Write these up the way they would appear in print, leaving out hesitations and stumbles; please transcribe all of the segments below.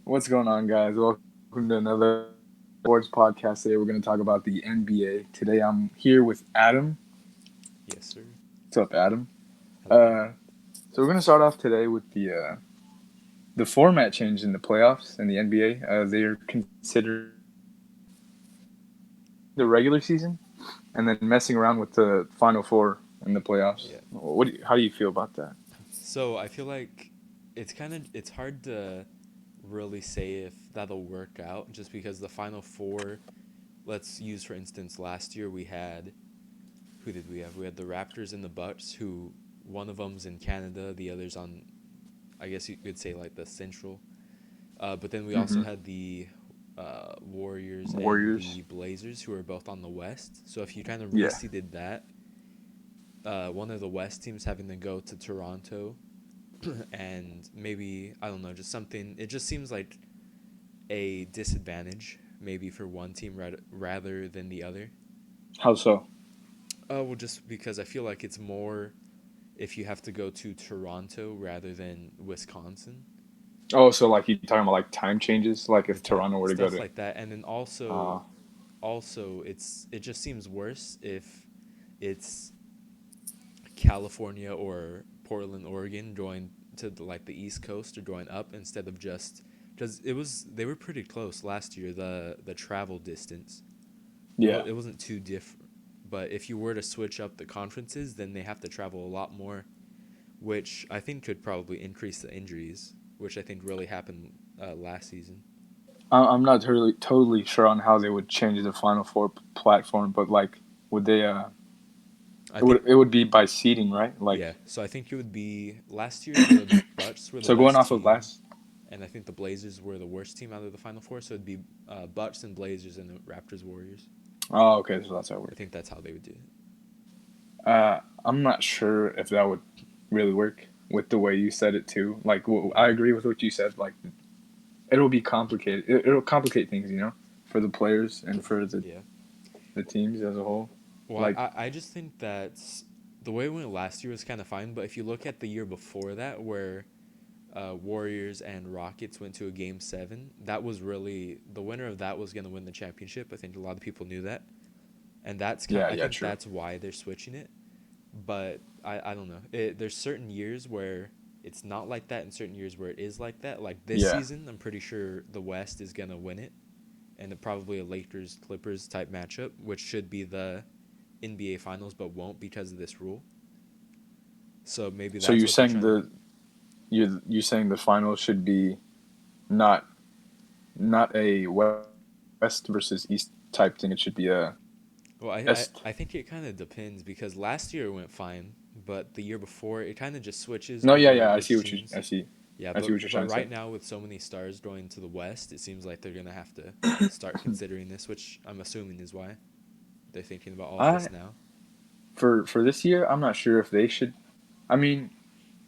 What's going on, guys? Welcome to another sports podcast. Today, we're going to talk about the NBA. Today, I'm here with Adam. Yes, sir. What's up, Adam? Hello. Uh, so we're going to start off today with the format change in the playoffs in the NBA. They're considering the regular season and then messing around with the Final Four in the playoffs. Yeah. How do you feel about that? So I feel like it's hard to really say if that'll work out just because the final four, let's use for instance last year we had who did we have? We had the Raptors and the Bucks who one of them's in Canada, the other's on I guess you could say like the central. But then we also Mm-hmm. had the Warriors and Warriors. the Blazers who are both on the West. So if you kind of Yeah. reseeded that, one of the West teams having to go to Toronto and maybe I don't know, just something. It just seems like a disadvantage maybe for one team rather than the other. How so? Well, just because I feel like it's more if you have to go to Toronto rather than Wisconsin, Oh, so like you talking about like time changes? Like if like that Toronto were to go stuff to. like that, and then Uh, also it just seems worse if it's California or Portland, Oregon joined to like the East Coast or join up instead of just because they were pretty close last year the travel distance yeah. it wasn't too different, but if you were to switch up the conferences then they have to travel a lot more, which I think could probably increase the injuries, which I think really happened last season. I'm not totally sure on how they would change the Final Four platform, but like, would they? I It would think it would be by seeding, right? Like, yeah, so I think it would be last year the Bucks were the so going best off of team last. and I think the Blazers were the worst team out of the Final Four. So it'd be Bucks and Blazers and the Raptors Warriors. Oh, okay, so that's how it I works. think that's how they would do it. I'm not sure if that would really work with the way you said it too. Like, I Mm-hmm. agree with what you said. Like, it'll be complicated. It'll complicate things, for the players and for Yeah. the teams as a whole. Well, Like, I just think that the way it went last year was kind of fine, but if you look at the year before that, where Warriors and Rockets went to a game 7, that was really the winner of that was going to win the championship. I think a lot of people knew that, and yeah, I yeah, think true. that's why they're switching it. But I don't know. There's certain years where it's not like that, and certain years where it is like that. Like this Yeah. season, I'm pretty sure the West is gonna win it, and probably a Lakers Clippers type matchup, which should be the NBA Finals, but won't because of this rule. So maybe So that's you're what they're saying trying to. you're saying the final should be not not a West versus East type thing. It should be a Well, West. I think it kind of depends because last year it went fine, but the year before it kind of just switches No, with yeah, the yeah. I regular see what you. teams. Yeah, I see what you're but trying to say. right now with so many stars going to the West, it seems like they're gonna have to start considering this, which I'm assuming is why they're thinking about all of I this now. for this year, I'm not sure if they should. I mean,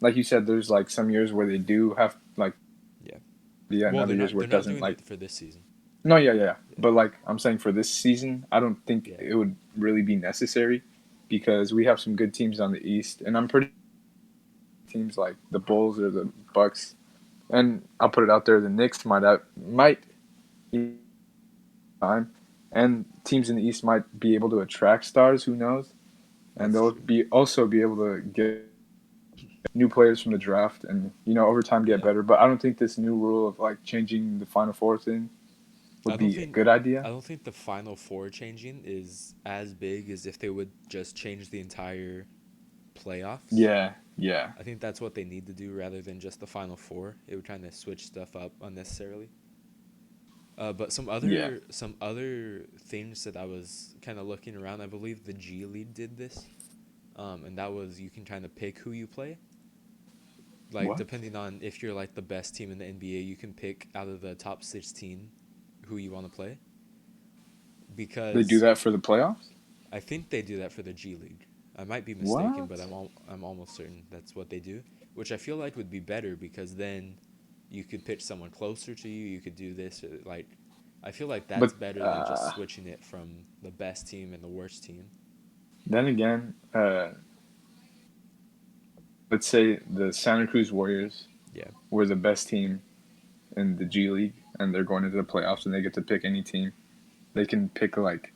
like you said, there's like some years where they do have like Yeah. yeah, and Well, other years where they're it not doesn't. doing Like it for this season. no, yeah, yeah. Yeah. But like I'm saying for this season, I don't think Yeah. it would really be necessary because we have some good teams on the East, and I'm pretty teams like the Bulls or the Bucks, and I'll put it out there: the Knicks might time, and teams in the East might be able to attract stars. Who knows? And That's they'll true. be also be able to get new players from the draft, and over time get Yeah. better. But I don't think this new rule of like changing the Final Four thing I would don't be a think good idea. I don't think the final four changing is as big as if they would just change the entire playoffs. Yeah, yeah, I think that's what they need to do rather than just the final four. It would kind of switch stuff up unnecessarily. But yeah. some other things that I was kind of looking around. I believe the G League did this, and that was you can kind of pick who you play. Like What? depending on if you're like the best team in the NBA, you can pick out of the top 16 who you want to play. They do Because that for the playoffs? I think they do that for the G League. I might be mistaken, but What? I'm almost certain that's what they do, which I feel like would be better because then you could pitch someone closer to you. You could do this like I feel like that's But better than just switching it from the best team and the worst team. then again, let's say the Santa Cruz Warriors Yeah. were the best team, in the G League, and they're going into the playoffs, and they get to pick any team. They can pick like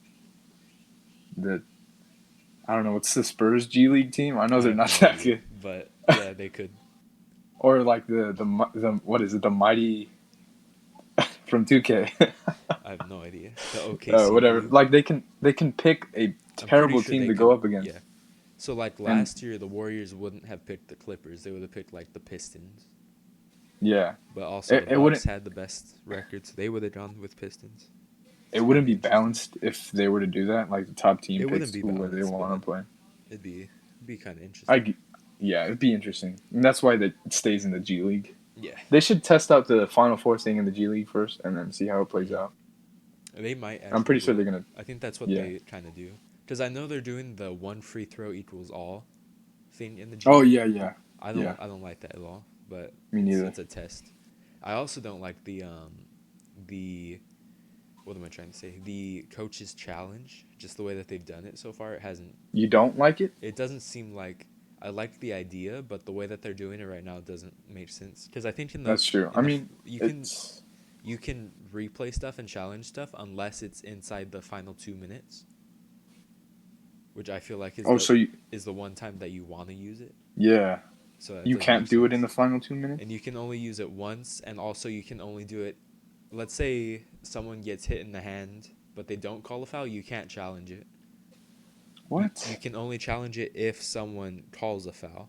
the I don't know what's the Spurs G League team. I know I they're have not no that idea, good. but yeah, they could. Or like the what is it? The mighty from 2K. I have no idea. The OKC Whatever. Blue. Like they can pick a I'm pretty terrible sure team they to go could. up against, Yeah. So like and last year, the Warriors wouldn't have picked the Clippers. They would have picked like the Pistons. yeah, But also it, the it Bucks wouldn't had the best record, so they would have gone with Pistons. it It's kind wouldn't of be interesting. balanced if they were to do that. Like the top team It wouldn't picks be who they balanced, want but to play. it'd be kind of I interesting. g- yeah, it'd be interesting, and that's why it stays in the G League. Yeah. They should test out the Final Four thing in the G League first, and then see how it plays Hmm. out. They might I'm actually pretty do sure they're it. gonna. I think that's what Yeah. they kind of do. Because I know they're doing the one free throw equals all thing in the G Oh League. yeah, yeah, I don't yeah. I don't like that at all, but Me it's neither. it's a test. I also don't like the what am I trying to say? The coaches challenge, just the way that they've done it so far, it hasn't You don't like it? it doesn't seem like I like the idea, but the way that they're doing it right now doesn't make sense. Cuz I think That's true. I in the mean, it's you can replay stuff and challenge stuff unless it's inside the final 2 minutes, which I feel like oh, so is the one time that you want to use it. yeah, So that you doesn't make can't do it in sense. the final 2 minutes. And you can only use it once, and also you can only do it. Let's say someone gets hit in the hand, but they don't call a foul, you can't challenge it. You What? can only challenge it if someone calls a foul.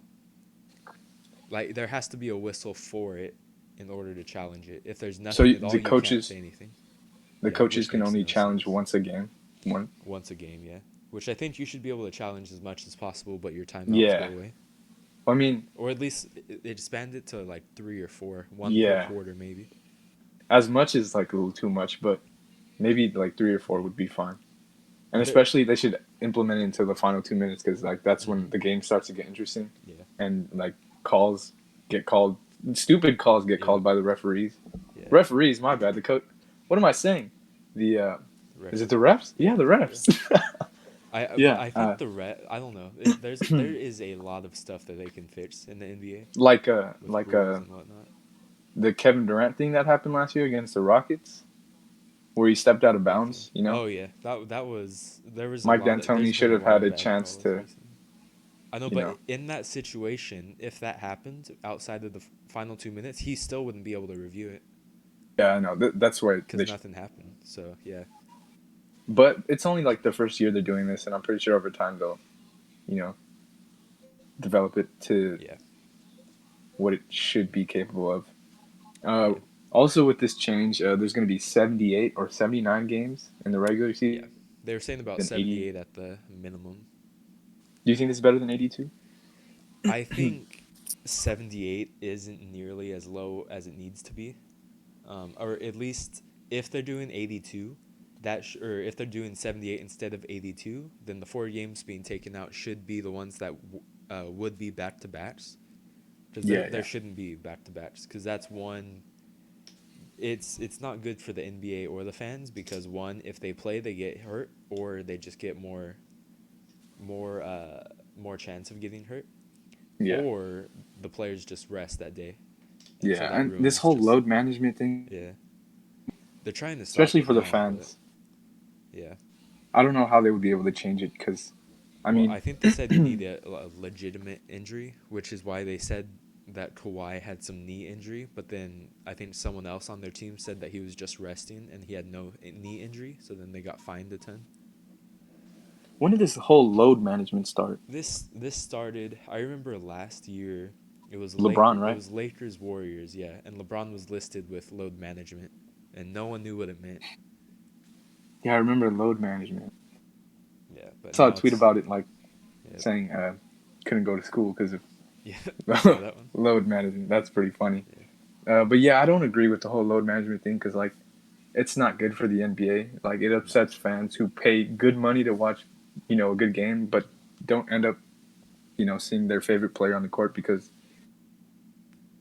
Like there has to be a whistle for it in order to challenge it. If there's So nothing at all, the you can't coaches say anything. the Yeah, coaches which can makes only no challenge sense. once a game. One. Once a game, yeah. Which I think you should be able to challenge as much as possible, but your timeouts go Yeah. away. I mean, Or at least expand it to like three or four, one per yeah. quarter maybe. As much is like a little too much, but maybe like 3 or 4 would be fine. And But it, especially they should implement it into the final 2 minutes because like that's when mm-hmm, the game starts to get interesting, yeah, and like calls get called, stupid calls get yeah, called by the referees. yeah. Referees, my bad. The coach. What am I saying? The is it the Referee. refs? Yeah, the Yeah. refs. But Yeah, I think I don't know. There is a lot of stuff that they can fix in the NBA like with rules and whatnot. the Kevin Durant thing that happened last year against the Rockets, where he stepped out of Okay. bounds. Oh yeah, that was Mike D'Antoni there's been should a have lot had of a bad chance calls to, recently. I know, you but know, in that situation, if that happened outside of the final 2 minutes, he still wouldn't be able to review it yeah, I know. That's why because nothing happened. So yeah, but it's only like the first year they're doing this, and I'm pretty sure over time they'll, you know, develop it to yeah, what it should be capable of. Uh, yeah, Also, with this change, there's going to be 78 or 79 games in the regular yeah. season. They were saying about Than 80. 78 at the minimum. Do you think it's better than 82? I think 78 isn't nearly as low as it needs to be. Or at least if they're doing 82, or if they're doing 78 instead of 82, then the four games being taken out should be the ones that would be back to backs. Because Yeah, there yeah, shouldn't be back to backs. Because that's one. It's not good for the NBA or the fans because one, if they play, they get hurt, or they just get more more chance of getting hurt, yeah, or the players just rest that day, and so yeah. that And this ruins whole just load management thing, yeah. They're trying to stop especially it for the now, but fans, yeah. I don't know how they would be able to change it because, I Well, mean, I think they said you need a legitimate injury, which is why they said that Kawhi had some knee injury. But then I think someone else on their team said that he was just resting and he had no knee injury. So then they got fined a ton. when did this whole load management start? This started. I remember last year. LeBron, It right? was Lakers Warriors, yeah, and LeBron was listed with load management, and no one knew what it meant. Yeah, I remember load management. Yeah, I but saw a now tweet it's about it, like yeah, saying couldn't go to school because of yeah. I saw that one. load management. That's pretty funny. Yeah, But yeah, I don't agree with the whole load management thing because like it's not good for the NBA. Like it no, upsets fans who pay good money to watch, a good game, but don't end up, seeing their favorite player on the court because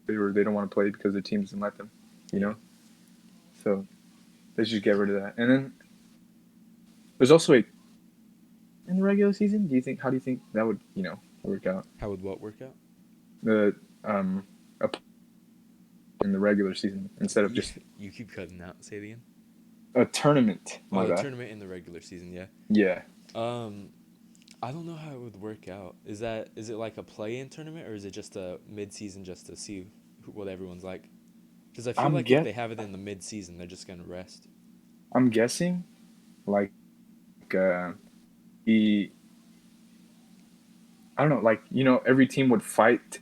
they don't want to play because their team doesn't let them. You yeah. know, so they should get rid of that. And then there's also a in the regular season. How do you think that would work out? How would what work out? The um, a in the regular season instead of You, just you keep cutting out. Say it again. a tournament. Oh, My the bad. tournament in the regular season, yeah. Yeah. Um, I don't know how it would work out. Is it like a play-in tournament or is it just a mid-season just to see what everyone's like? Because I feel I'm like if guess they have it in the mid-season, they're just gonna rest. I'm guessing like the I don't know, like every team would fight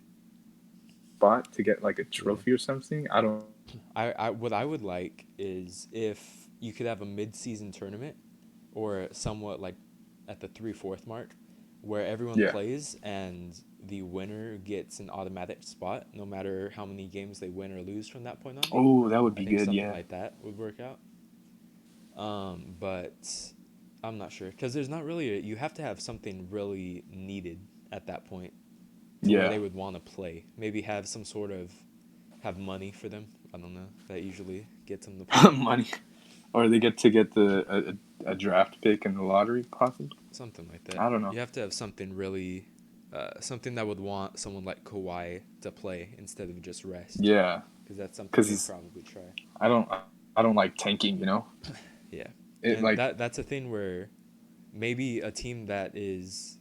spot to get like a Yeah. trophy or something. I don't. I what I would like is if you could have a mid-season tournament or somewhat like at the 3/4 mark where everyone Yeah. plays and the winner gets an automatic spot no matter how many games they win or lose from that point on. Oh, that would I be think good. something Yeah. like that would work out. But I'm not sure because there's not really you have to have something really needed at that point to where Yeah. they would want to play. Maybe have some sort of have money for them. I don't know. That usually gets them to play. Money, or they get to get a draft pick in the lottery, possibly. Something like that. I don't know. You have to have something really, something that would want someone like Kawhi to play instead of just rest, Yeah, because that's something they'd because probably try. I don't I don't like tanking. Yeah, It and like that's a thing where maybe a team that is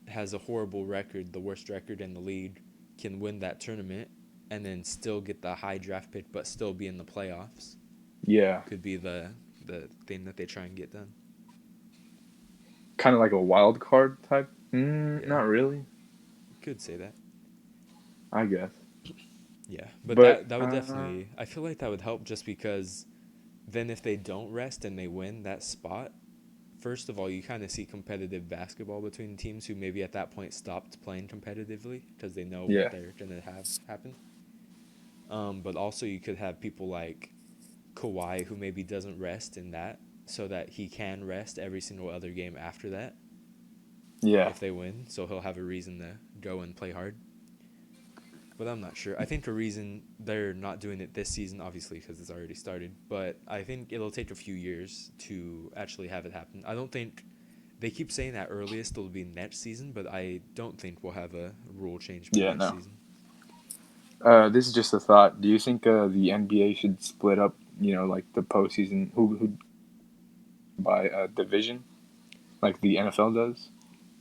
has a horrible record, the worst record in the league, can win that tournament and then still get the high draft pick, but still be in the playoffs. yeah, Could be the thing that they try and get done. kind of like a wild card type. Yeah, Not really. could say that. I guess, Yeah, but but that would definitely. I feel like that would help just because then if they don't rest and they win that spot, first of all, you kind of see competitive basketball between teams who maybe at that point stopped playing competitively because they know what yeah, they're gonna have happen. But also you could have people like Kawhi who maybe doesn't rest in that, so that he can rest every single other game after that yeah, if they win. So he'll have a reason to go and play hard. But I'm not sure. I think a reason they're not doing it this season, obviously, because it's already started, but I think it'll take a few years to actually have it happen. I don't think they keep saying that earliest it'll be next season, but I don't think we'll have a rule change by yeah. next No. season. This is just a thought. Do you think the NBA should split up? Like the postseason, who by division, like the NFL does,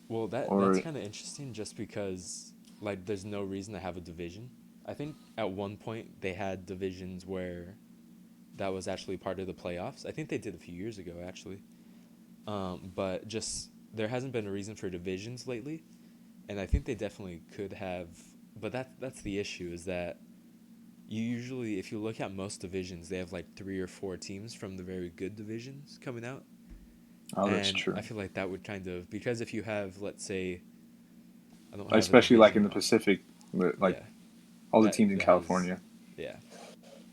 Well, that's or kind of interesting just because like there's no reason to have a division. I think at one point they had divisions where that was actually part of the playoffs. I think they did a few years ago actually. But just there hasn't been a reason for divisions lately, and I think they definitely could have. But that's the issue is that you usually, if you look at most divisions, they have like 3 or 4 teams from the very good divisions coming out, oh, that's and I true. feel like that would kind of because if you have, let's say, I don't have a Especially like in the division, Pacific, like yeah, all the that teams in that has, California. yeah,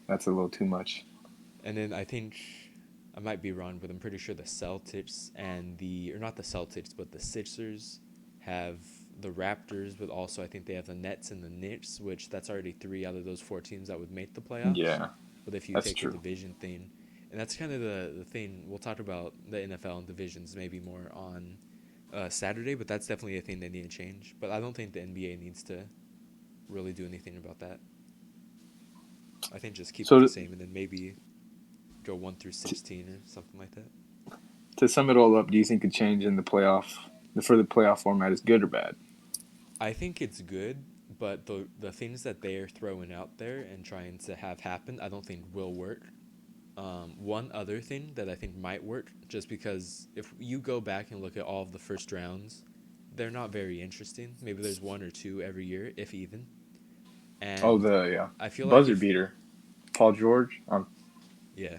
That's a little too much. and then I think. I might be wrong, but I'm pretty sure the Celtics and or not the Celtics, but the Sixers have the Raptors, but also I think they have the Nets and the Knicks, which that's already 3 out of those 4 teams that would make the playoffs. Yeah, But if you that's take the true. division thing, and that's kind of the thing, we'll talk about the NFL and divisions maybe more on Saturday, but that's definitely a thing they need to change. But I don't think the NBA needs to really do anything about that. I think just keep it the So same and then maybe go 1 through t- 16 or something like that. to sum it all up, do you think a change in for the playoff format is good or bad? I think it's good, but the things that they're throwing out there and trying to have happen, I don't think will work. One other thing that I think might work, just because if you go back and look at all of the first rounds, they're not very interesting. Maybe there's 1 or 2 every year, if even. Oh, And the yeah I feel like buzzer if beater, Paul George on yeah,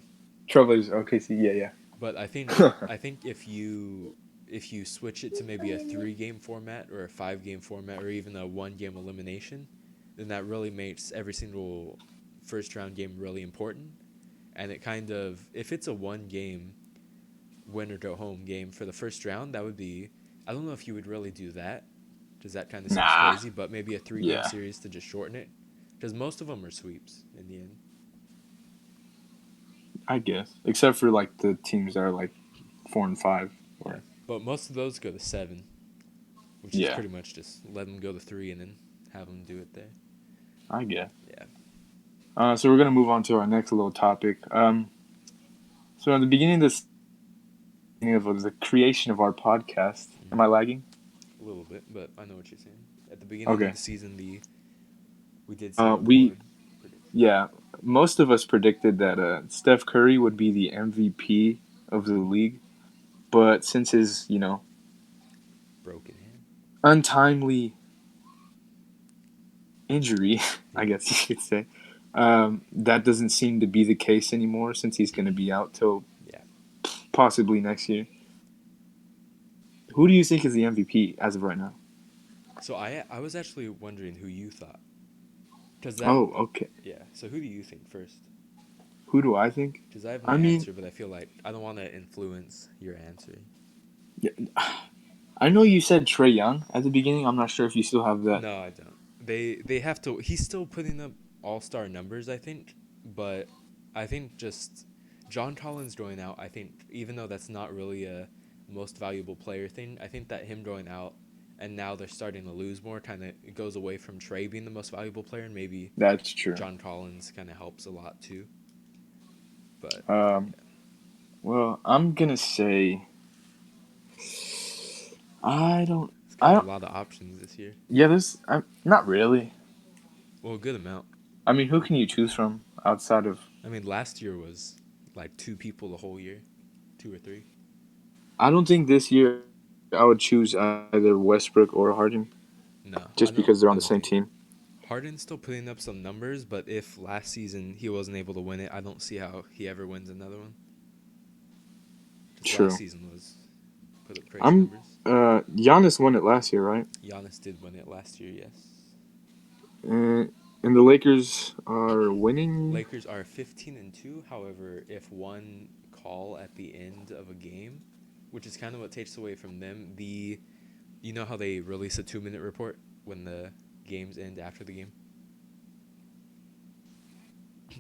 Trailblazers OKC. Yeah, but yeah, I think if you switch it to maybe a 3 game format or a 5 game format or even a 1 game elimination, then that really makes every single first round game really important. And it kind of if it's a 1 game win or go home game for the first round, that would be I don't know if you would really do that because that kind of seems nah, crazy, but maybe a 3 game yeah, series to just shorten it because most of them are sweeps in the end. I guess except for like the teams that are like 4 and 5. Yeah, Or but most of those go to 7, which is yeah, pretty much just let them go to 3 and then have them do it there. I guess. Yeah. So we're gonna move on to our next little topic. So at the beginning of this, beginning of the creation of our podcast, am I Hmm. lagging? A little bit, but I know what you're saying. At the beginning of Okay. the season, we did say our We board predictions. yeah, most of us predicted that Steph Curry would be the MVP of the league, but since his Broken hand. untimely injury, I Yeah. guess you could say, that doesn't seem to be the case anymore since he's going to be out till Yeah. possibly next year. Who do you think is the MVP as of right now? So I was actually wondering who you thought, because that Oh, okay. yeah. So who do you think first? Who do I think? Because I have my I mean, answer, but I feel like I don't want to influence your answer. yeah, I know you said Trey Young at the beginning. I'm not sure if you still have that. No, I don't. They have to. He's still putting up all star numbers, I think, but I think just John Collins going out. I think even though that's not really a most valuable player thing, I think that him going out and now they're starting to lose more. Kind of it goes away from Trey being the most valuable player, and maybe That's true. John Collins kind of helps a lot too. But Um, yeah, well, I'm gonna say I don't. it's I kind of don't. a lot of options this year. Yeah, there's. I'm not really. Well, a good amount. I mean, who can you choose from outside of? I mean, last year was like two people the whole year, two or three. I don't think this year I would choose either Westbrook or Harden No, just because they're on I the don't same think team. Harden's still putting up some numbers, but if last season he wasn't able to win it, I don't see how he ever wins another one. Because last True. season was put up crazy I'm. numbers. Giannis won it last year, right? Giannis did win it last year, yes. And the Lakers are winning. Lakers are 15-2. However, if one call at the end of a game, which is kind of what takes away from them, the you know how they release a 2 minute report when the games end after the game.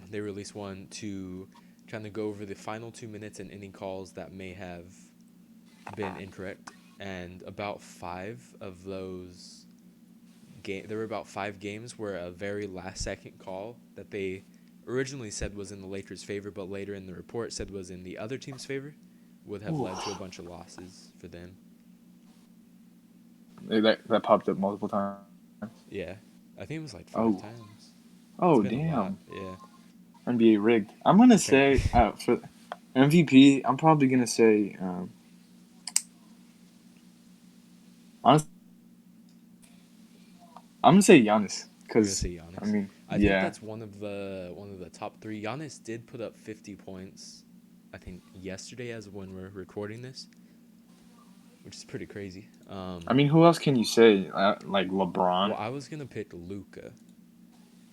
They release one to kind of go over the final 2 minutes and any calls that may have been incorrect, and about five of those there were about 5 games where a very last second call that they originally said was in the Lakers' favor, but later in the report said was in the other team's favor, would have Ooh, led to a bunch of losses for them. that popped up multiple times. Yeah, I think it was like five Oh, times. It's oh, been a lot. damn. Yeah. NBA rigged. I'm gonna Apparently. say for MVP. I'm probably gonna say honestly, I'm gonna say Giannis You're gonna because say I Giannis. mean, I think yeah, that's one of the top three. Giannis did put up 50 points. I think yesterday, as of when we're recording this, which is pretty crazy. I mean, who else can you say? Like Well, LeBron. I was gonna pick Luka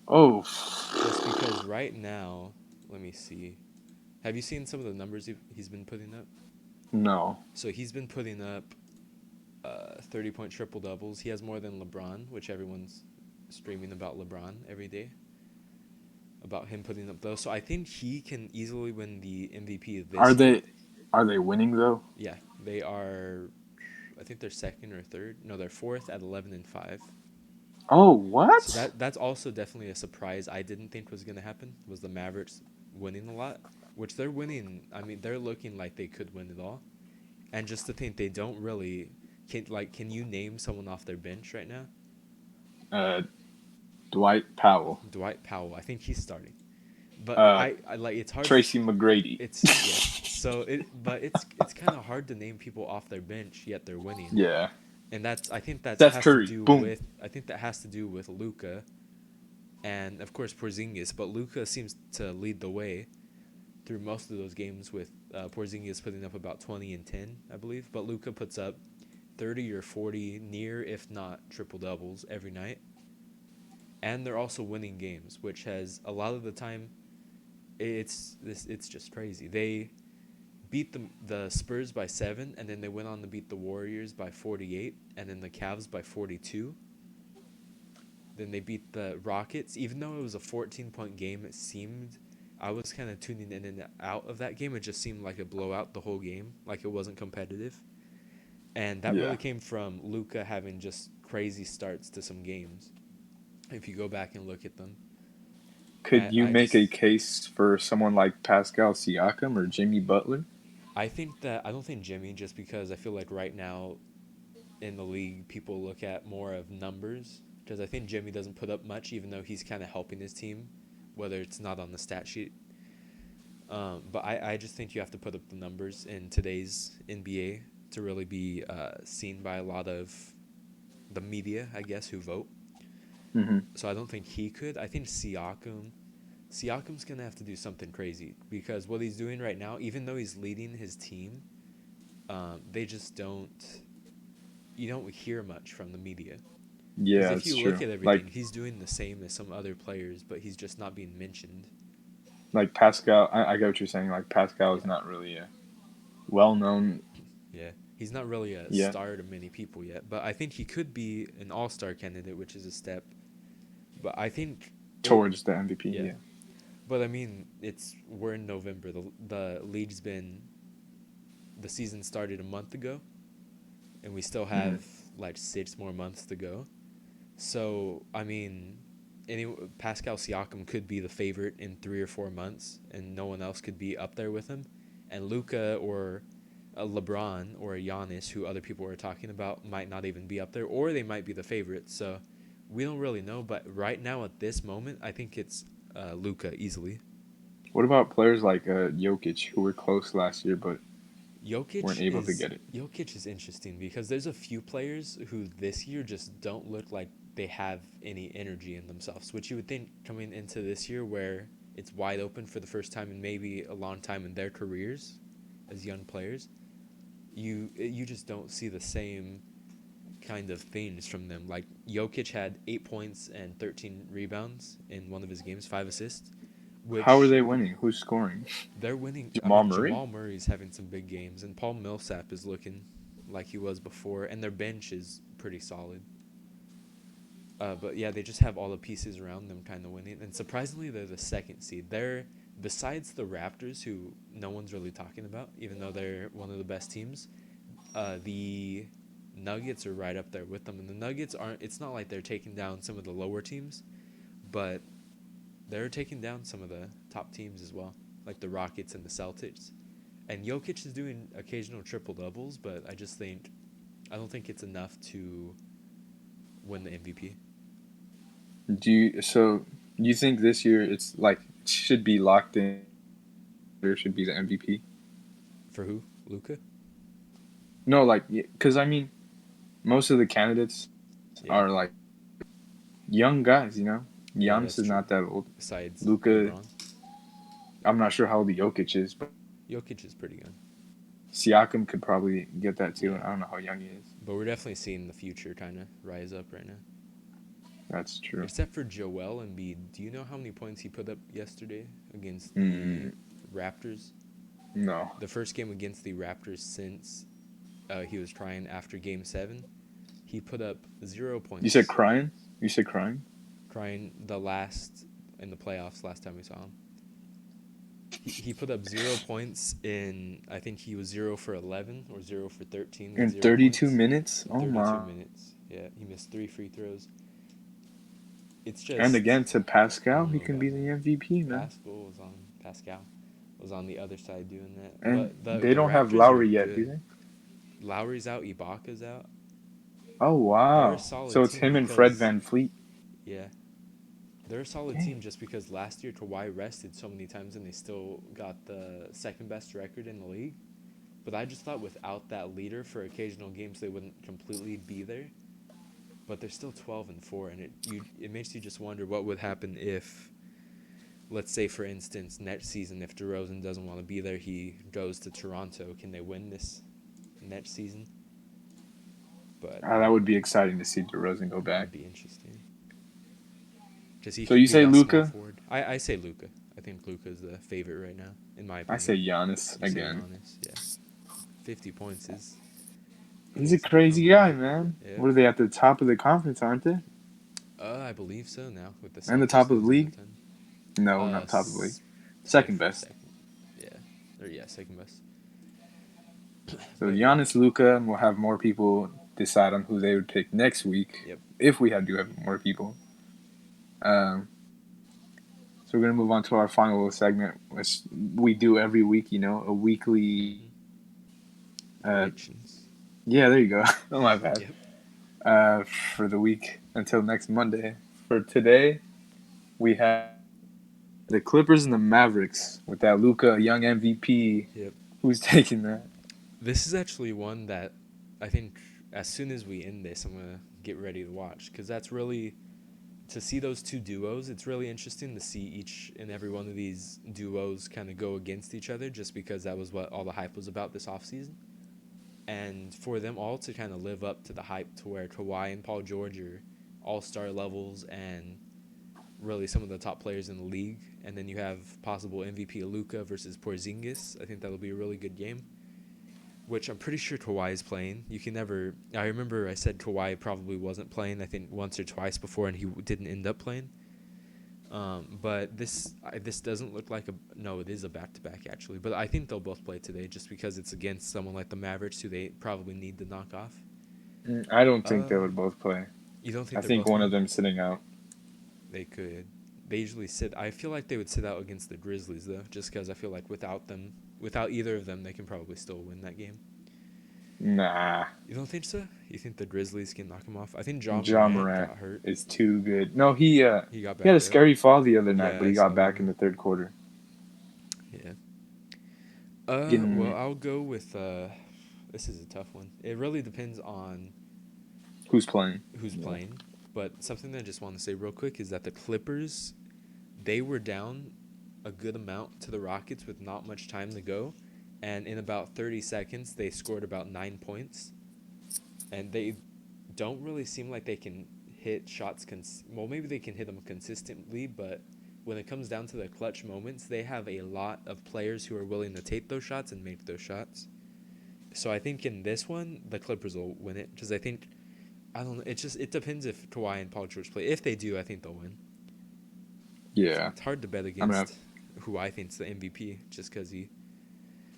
Oh, just because right now, let me see. Have you seen some of the numbers he's been putting up? no. So he's been putting up 30-point triple doubles. He has more than LeBron, which everyone's streaming about LeBron every day. About him putting up those. So I think he can easily win the MVP Are this year. they are they winning though? Yeah, they are. I think they're second or third. No, they're fourth at 11-5. Oh, So what? that's also definitely a surprise. I didn't think was gonna happen. Was the Mavericks winning a lot, which they're winning. I mean, they're looking like they could win it all. And just to think they don't really can you name someone off their bench right now? Uh, Dwight Powell. Dwight Powell. I think he's starting. But Uh, I like it's hard. Tracy McGrady. It's yes. So but it's kind of hard to name people off their bench yet they're winning. Yeah. And that's I think that Steph has to Curry. do Boom. with Luka and of course Porzingis, but Luka seems to lead the way through most of those games with Porzingis putting up about 20 and 10, I believe, but Luka puts up 30 or 40 near if not triple doubles every night. And they're also winning games, which has a lot of the time it's just crazy. They beat the Spurs by 7 and then they went on to beat the Warriors by 48 and then the Cavs by 42. Then they beat the Rockets. Even though it was a 14-point game, it seemed I was kind of tuning in and out of that game. It just seemed like a blowout the whole game, like it wasn't competitive. And that Yeah. really came from Luka having just crazy starts to some games. If you go back and look at them. Could you I make a just case for someone like Pascal Siakam or Jimmy Butler? I think that I don't think Jimmy, just because I feel like right now in the league people look at more of numbers, because I think Jimmy doesn't put up much even though he's kind of helping his team, whether it's not on the stat sheet. But I just think you have to put up the numbers in today's NBA to really be seen by a lot of the media, I guess, who vote. Mm-hmm. So I don't think he could. I think Siakam's gonna have to do something crazy, because what he's doing right now, even though he's leading his team, they just don't. You don't hear much from the media, because Yeah, if it's you look true. at everything, Like he's doing the same as some other players, but he's just not being mentioned. Pascal, I get what you're saying. Like Pascal Yeah, is not really a well known. yeah. He's not really a Yeah, star to many people yet, but I think he could be an all-star candidate, which is a step. But I think it, towards the MVP. yeah. Yeah. But I mean, we're in November. The league's been the season started a month ago, and we still Mm-hmm. have like 6 more months to go. So I mean, Pascal Siakam could be the favorite in 3 or 4 months, and no one else could be up there with him. And Luka or a LeBron or a Giannis, who other people are talking about, might not even be up there, or they might be the favorite. So we don't really know. But right now, at this moment, I think it's Luka easily. What about players like Jokic, who were close last year but weren't Jokic able to is get it? Jokic is interesting because there's a few players who this year just don't look like they have any energy in themselves, which you would think coming into this year where it's wide open for the first time in maybe a long time in their careers as young players, you just don't see the same kind of things from them. Like Jokic had 8 points and 13 rebounds in one of his games, 5 assists, How are which they winning? Who's scoring? they're winning. I Jamal mean, Murray? Jamal Murray's having some big games, and Paul Millsap is looking like he was before, and their bench is pretty solid. But yeah, they just have all the pieces around them kind of winning, and surprisingly, they're the second seed. They're besides the Raptors, who no one's really talking about, even though they're one of the best teams. The Nuggets are right up there with them, and the Nuggets aren't. It's not like they're taking down some of the lower teams, but they're taking down some of the top teams as well, like the Rockets and the Celtics. And Jokic is doing occasional triple doubles, but I don't think it's enough to win the MVP. So you think this year it's like it should be locked in? There should be the MVP. For who? Luca? No, like because I mean most of the candidates Yeah. are like young guys. Yeah, Giannis that's is true. not that old. Besides Luca, LeBron, I'm not sure how old the Jokic is, but Jokic is pretty young. Siakam could probably get that too. Yeah. I don't know how young he is. But we're definitely seeing the future kind of rise up right now. That's true. Except for Joel Embiid. Do you know how many points he put up yesterday against the Mm, Raptors? no. The first game against the Raptors since he was trying after Game 7. He put up 0 You said points. crying? You said crying? Trying the last in the playoffs last time we saw him. He put up 0 points in, I think he was 0 for 11 or 0 for 13 with In 32 0 points minutes? in Oh 32 my. minutes. Yeah, he missed 3 free throws. It's And just again to I Pascal, don't he know can about be the that. MVP, man. Pascal was on the other side doing that. And But they the don't have Raptors are Lowry yet, do good. they? Lowry's out, Ibaka's out. Oh They're a wow. So solid it's team him and Fred because Van Fleet. yeah, they're a solid Dang. team just because last year Kawhi rested so many times and they still got the second best record in the league. But I just thought without that leader for occasional games they wouldn't completely be there. But they're still 12-4, and it makes you just wonder what would happen if, let's say for instance, next season if DeRozan doesn't want to be there, he goes to Toronto. Can they win this next season? But I That don't would know. be exciting to see DeRozan go back. That'd be interesting because he So could you be say that small Luca? forward. I say Luca. I think Luca's the favorite right now, in my I say opinion. Giannis You say again. Giannis, yeah. 50 points is He's a a big crazy number. guy, man. Yep. What are they at the top of the conference, aren't they? I believe so now with the And the Celtics top of the losing a league? ton. No, Uh, not top of the league. s- Second best. second. Yeah. Or yeah, second best. So But yeah. Giannis, Luca, and we'll have more people decide on who they would pick next week Yep. if we have more people. Um, So we're gonna move on to our final segment, which we do every week. A weekly. Hmm. Uh, Predictions. yeah, there you go. Oh my bad. Yep. For the week until next Monday. For today, we have the Clippers and the Mavericks with that Luka young MVP. Yep. Who's taking that? This is actually one that I think as soon as we end this, I'm gonna get ready to watch because that's really to see those two duos. It's really interesting to see each and every one of these duos kind of go against each other, just because that was what all the hype was about this offseason. And for them all to kind of live up to the hype to where Kawhi and Paul George are all-star levels and really some of the top players in the league. And then you have possible MVP Luka versus Porzingis. I think that'll be a really good game, which I'm pretty sure Kawhi is playing. You can never. I remember I said Kawhi probably wasn't playing. I think once or twice before, and he didn't end up playing. But this doesn't look like a no. It is a back to back actually, but I think they'll both play today just because it's against someone like the Mavericks who they probably need to knock off. I don't think they Uh, would both play. you don't I think they're think both one of playing? them sitting out. They could. They usually sit. I feel like they would sit out against the Grizzlies though, just because I feel like without them, without either of them, they can probably still win that game. Nah, You don't think so? You think the Grizzlies can knock him off? I think John John Morant Morant got hurt. is too good. No, he He got he had a back up. scary fall the other night, Yeah, but I he got saw that back in one. the third quarter. Yeah. Well, Getting I'll go with. This is a tough one. It really depends on who's playing? who's Yeah. playing. But something that I just want to say real quick is that the Clippers, they were down a good amount to the Rockets with not much time to go, and in about 30 seconds they scored about 9 points, and they don't really seem like they can hit shots. Well, maybe they can hit them consistently, but when it comes down to the clutch moments, they have a lot of players who are willing to take those shots and make those shots. So I think in this one, the Clippers will win it because I think I don't know. It depends if Kawhi and Paul George play. If they do, I think they'll win. Yeah, It's hard to bet I'm gonna. against who I think's the MVP just because he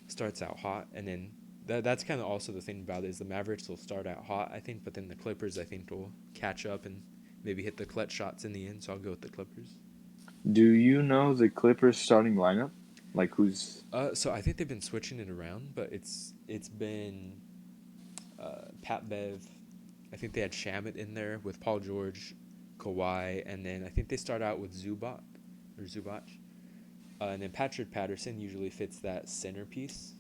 starts out hot, and then that's kind of also the thing about it is the Mavericks will start out hot, I think, but then the Clippers I think will catch up and maybe hit the clutch shots in the end. So I'll go with the Clippers. Do you know the Clippers starting lineup? Like who's? So I think they've been switching it around, but it's been Pat Bev. I think they had Shamit in there with Paul George, Kawhi, and then I think they start out with Zubac. And then Patrick Patterson usually fits that centerpiece.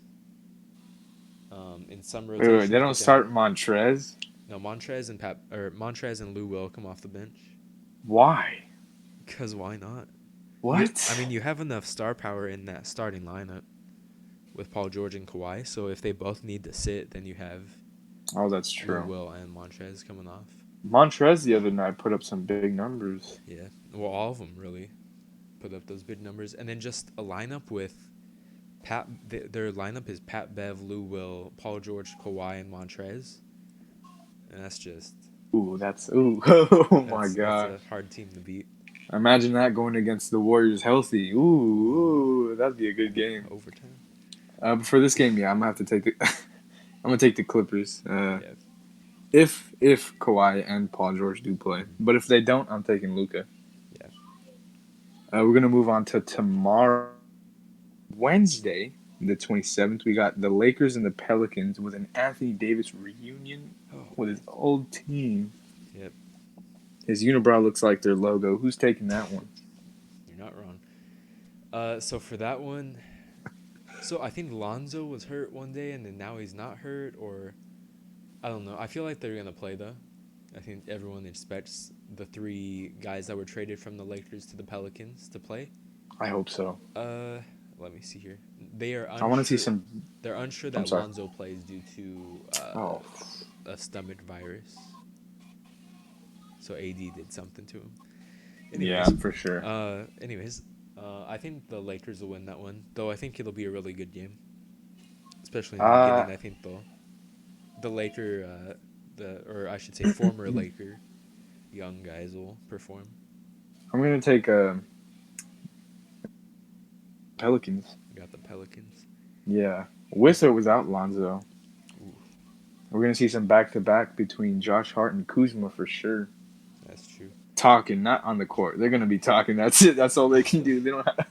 In some Wait, they rotations, don't but then start Montrez. no Montrez and Lou Will come off the bench. Why? Cause why not? I What? mean, you have enough star power in that starting lineup with Paul George and Kawhi. So if they both need to sit, then you have Oh, that's Lou true. Will and Montrez coming off. Montrez the other night put up some big numbers. Yeah, well, all of them really put up those big numbers, and then just a lineup with Their lineup is Pat Bev, Lou Will, Paul George, Kawhi, and Montrez, and that's just Ooh, that's ooh. Oh my that's gosh. a hard team to beat. Imagine that going against the Warriors healthy. Ooh, that'd be a good game. Overtime. But for this game, yeah, I'm gonna have to take the. I'm gonna take the Clippers. Yeah. If Kawhi and Paul George do play, Mm-hmm. but if they don't, I'm taking Luka. Yeah. We're gonna move on to tomorrow, Wednesday, the 27th. We got the Lakers and the Pelicans with an Anthony Davis reunion Oh with man. his old team. Yep. His unibrow looks like their logo. Who's taking that one? You're not wrong. So for that one, so I think Lonzo was hurt one day, and then now he's not hurt, or I don't know. I feel like they're gonna play though. I think everyone expects the three guys that were traded from the Lakers to the Pelicans to play. I hope so. Uh, Let me see here. They are I want to see unsure. some. They're unsure I'm that sorry. Lonzo plays due to Oh, a stomach virus. So AD did something to him. yeah, Anyways, for sure. I think the Lakers will win that one. Though I think it'll be a really good game, especially in the Uh, beginning. I think the Laker, or I should say, former Laker young guys will perform. I'm gonna take Pelicans. We got the Pelicans. Yeah, with or without Lonzo. Ooh, We're gonna see some back to back between Josh Hart and Kuzma for sure. that's true. talking, not on the court. They're gonna be talking. That's it. That's all they can do. They Yeah.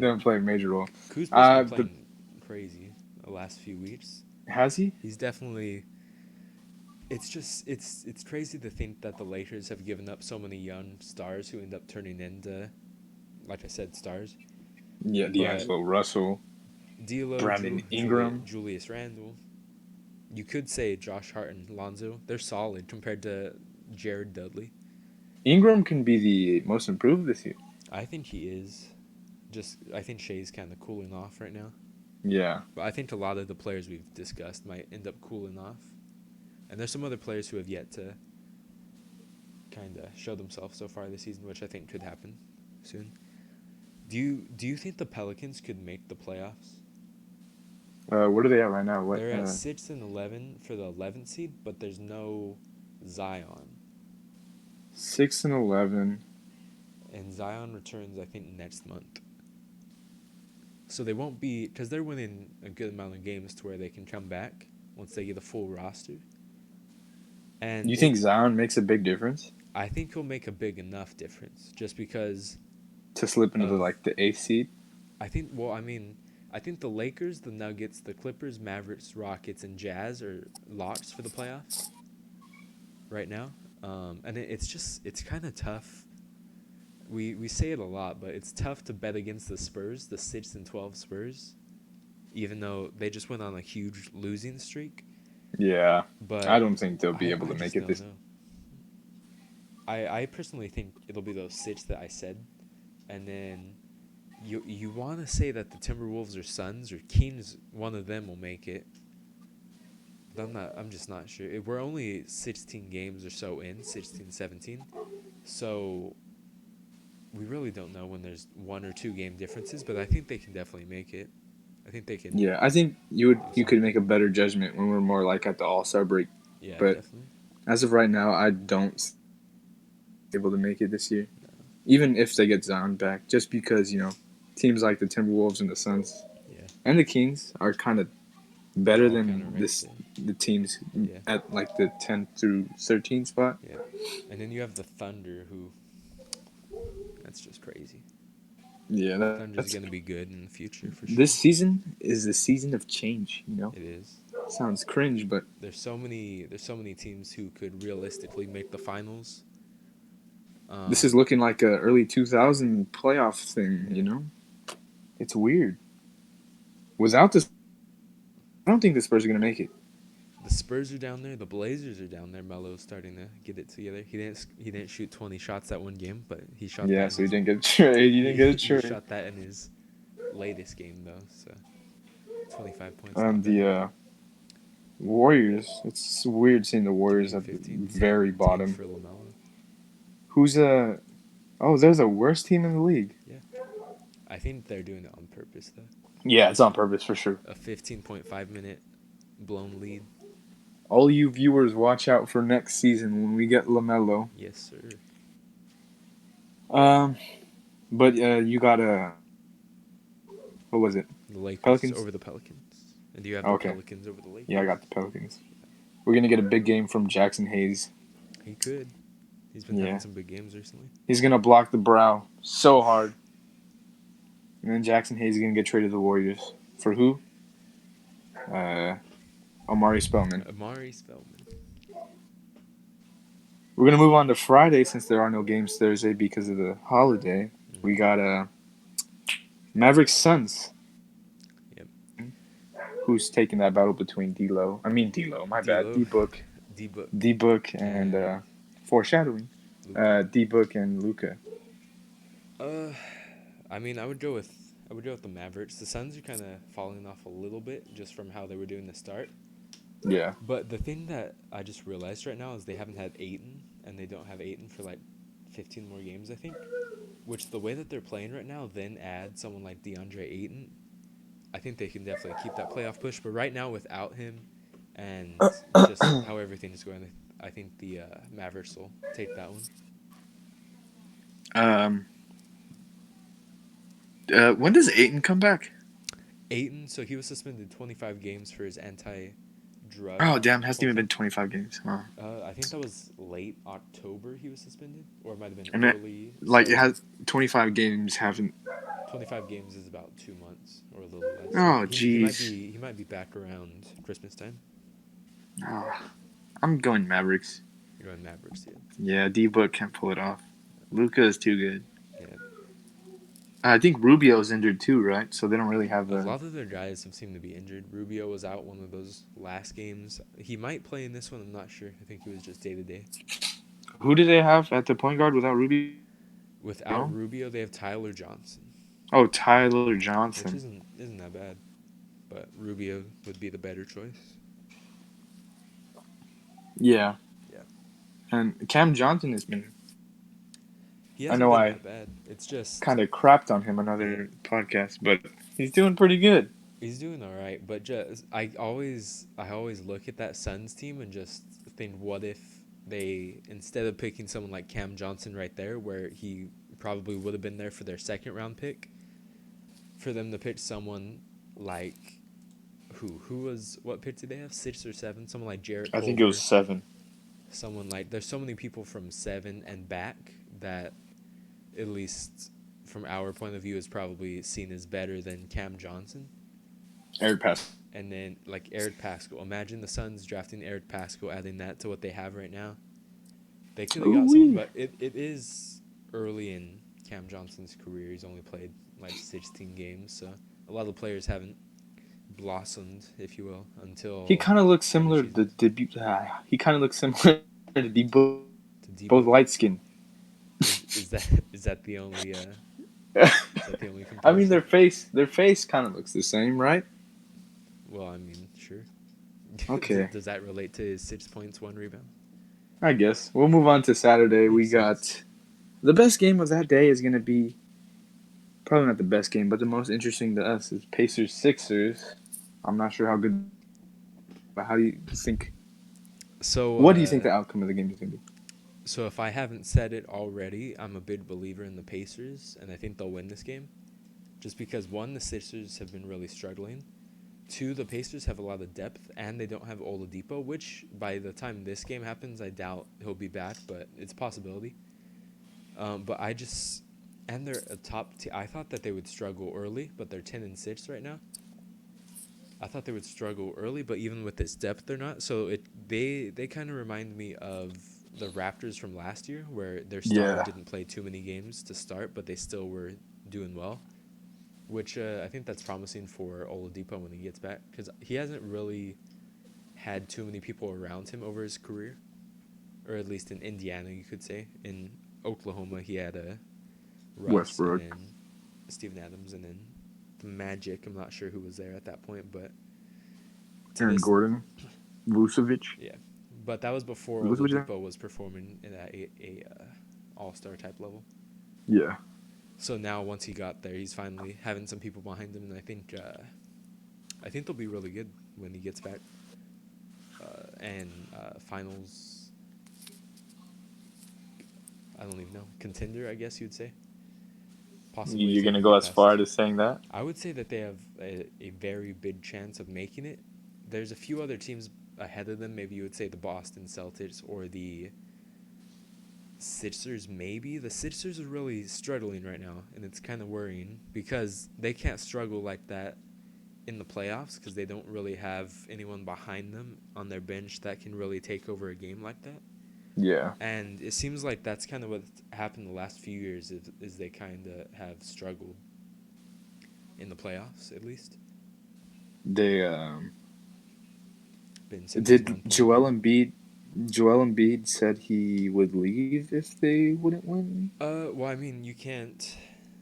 don't play a major role. Kuzma's been The playing crazy the last few weeks. has he? He's definitely. It's just it's crazy to think that the Lakers have given up so many young stars who end up turning into, like I said, stars. Yeah, But D'Angelo Russell, D'Lo, Brandon Ingram. Julius Randle, you could say Josh Hart and Lonzo. They're solid compared to Jared Dudley. Ingram can be the most improved this year. I think he is. Just I think Shea's kind of cooling off right now. Yeah, But I think a lot of the players we've discussed might end up cooling off. And there's some other players who have yet to kind of show themselves so far this season, which I think could happen soon. Do you think the Pelicans could make the playoffs? what are they at right now? What They're at 6-11 for the 11th seed, but there's no Zion, 6-11? and Zion returns I think next month. So they won't be because they're winning a good amount of games to where they can come back once they get a full roster. And You think Zion makes a big difference I think he'll make a big enough difference just because to slip into of the eighth seed? I think. Well, I mean, I think the Lakers, the Nuggets, the Clippers, Mavericks, Rockets, and Jazz are locks for the playoffs right now. And it's kind of tough. We say it a lot, but it's tough to bet against the Spurs, the 6-12 Spurs, even though they just went on a huge losing streak. Yeah, I But don't think they'll be able I to make just it don't this. know. I personally think it'll be those six that I said, and then you want to say that the Timberwolves or Suns or Kings, one of them will make it. But I'm just not sure. We're only 16 games or so in, 16, 17. So we really don't know when there's 1 or 2 game differences, but I think they can definitely make it. I think they can Yeah, I think do you could something. make a better judgment when we're more like at the All Star break. Yeah, But definitely. as of right now, I don't able to make it this year, No. even if they get Zion back. Just because teams like the Timberwolves and the Suns Yeah. and the Kings are kind of They're better all kind than of right this there. the teams Yeah. at like the 10 through 13 spot. Yeah. And then you have the Thunder, who that's just crazy. Yeah, Thunder's that's going to be good in the future for this sure. season is the season of change. It is. Sounds cringe, but There's so many teams who could realistically make the finals. this is Um, looking like a early 2000 playoff thing. yeah. It's weird. Without this, I don't think the Spurs are gonna make it. The Spurs are down there. The Blazers are down there. Melo's starting to get it together. He didn't shoot 20 shots that one game, but he shot Yeah, that in so he his didn't get a trade. He didn't get a he trade. shot that in his latest game though. So 25 points, not bad. The Warriors. It's weird seeing the Warriors Game at the 15, very tank bottom. for LaMelo. Who's Oh, they're the worst team in the league. Yeah, I think they're doing it on purpose though. Yeah, it's on purpose for sure. A 15.5 minute blown lead. All you viewers, watch out for next season when we get Lamelo. Yes, sir. Um, but you got what was it? The Lakers Pelicans. over the Pelicans. And do you have the Okay, Pelicans over the yeah, I Lakers? got the Pelicans. We're gonna get a big game from Jackson Hayes. He could. He's been having Yeah, some big games recently. he's gonna block the brow so hard, and then Jackson Hayes is gonna get traded to the Warriors for who? Uh, Omari Spellman. Amari Spellman. We're gonna move on to Friday since there are no games Thursday because of the holiday. We got Mavericks Suns. Yep. Who's taking that battle between D'Lo? I mean D'Lo, my bad. D'Lo, D-Book, D-Book, D-Book, and and foreshadowing. Luka. D-Book and Luka. Uh, I mean, I would go with the Mavericks. The Suns are kind of falling off a little bit just from how they were doing to start. Yeah. But the thing that I just realized right now is they haven't had Aiton, and they don't have Aiton for like 15 more games, I think. Which the way that they're playing right now, then add someone like DeAndre Ayton, I think they can definitely keep that playoff push. But right now, without him, and just how everything is going, I think the Mavericks will take that one. um. When does Aiton come back? Ayton, so he was suspended 25 games for his drug Oh damn, hasn't even culture. been 25 games. Huh. I think that was late October he was suspended, or it might have been And it, early like it start. has 25 games haven't. 25 games is about 2 months or a little less. So Oh he might jeez. be back around Christmas time. Oh, I'm going Mavericks. You're going Mavericks, yeah. Yeah, D Book can't pull it off. Luka is too good. Yeah, I think Rubio's injured too, right? So they don't really have a a. lot of their guys have seemed to be injured. Rubio was out one of those last games. He might play in this one. I'm not sure. I think he was just day to day. Who do they have at the point guard without Rubio? Without Rubio, they have Tyler Johnson, Oh, Tyler which Johnson. isn't that bad. But Rubio would be the better choice. Yeah, Yeah, and Cam Johnson has been. he I hasn't know been I that bad. It's just kind of crapped on him yeah, another podcast, but he's doing pretty good. he's doing all right. But just I always look at that Suns team and just think, what if they, instead of picking someone like Cam Johnson right there, where he probably would have been there for their second round pick, for them to pick someone like who was, what pick did they have, 6 or 7? Someone like Jarrett I think it was Culver. 7. Someone like, there's so many people from 7 and back that, at least from our point of view, is probably seen as better than Cam Johnson. Eric Pass. And then like Eric Pascal. Imagine the Suns drafting Eric Pascal, adding that to what they have right now. They could have Ooh got someone, wee. but it is early in Cam Johnson's career. He's only played like 16 games, so a lot of players haven't blossomed, if you will, He until kind of looks other similar to seasons. he kind of looks similar to D Book, To both Debo, light skin. is that is that the only I mean, comparison? their face kind of looks the same, right? Well, I mean, sure. Okay, Does that relate to his 6 points, 1 rebound? I guess we'll move on to Saturday. We Makes sense. got the best game of that day is gonna be probably not the best game, but the most interesting to us is Pacers Sixers. I'm not sure how good, but how do you think? So, What do you think the outcome of the game is gonna be? so if I haven't said it already, I'm a big believer in the Pacers, and I think they'll win this game. Just because, one, the Sixers have been really struggling. Two, the Pacers have a lot of depth, and they don't have Oladipo, which by the time this game happens, I doubt he'll be back, but it's a possibility. But I just, and they're a top team. I thought that they would struggle early, but they're 10-6 right now. I thought they would struggle early, but even with this depth, they're not. So they kind of remind me of the Raptors from last year, where their star Yeah, didn't play too many games to start, but they still were doing well. Which I think that's promising for Oladipo when he gets back, because he hasn't really had too many people around him over his career, or at least in Indiana, you could say. In Oklahoma, he had a Russ, and Westbrook, then Steven Adams, and then the Magic. I'm not sure who was there at that point, but to Aaron this, Gordon, Vucevic. yeah. But that was before Vucevic there? Oladipo was performing at a all-star type level. Yeah. So now, once he got there, he's finally having some people behind him, and I think they'll be really good when he gets back. And finals, I don't even know, contender, I guess you'd say. Possibly You're gonna taking go it as far past. as saying that? I would say that they have a very big chance of making it. There's a few other teams ahead of them. Maybe you would say the Boston Celtics or the Sixers, maybe. The Sixers are really struggling right now, and it's kind of worrying because they can't struggle like that in the playoffs because they don't really have anyone behind them on their bench that can really take over a game like that. Yeah. And it seems like that's kind of what's happened the last few years is they kind of have struggled in the playoffs, at least. They Ben Simmons did one point three. Joel Embiid said he would leave if they wouldn't win. Well, I mean, you can't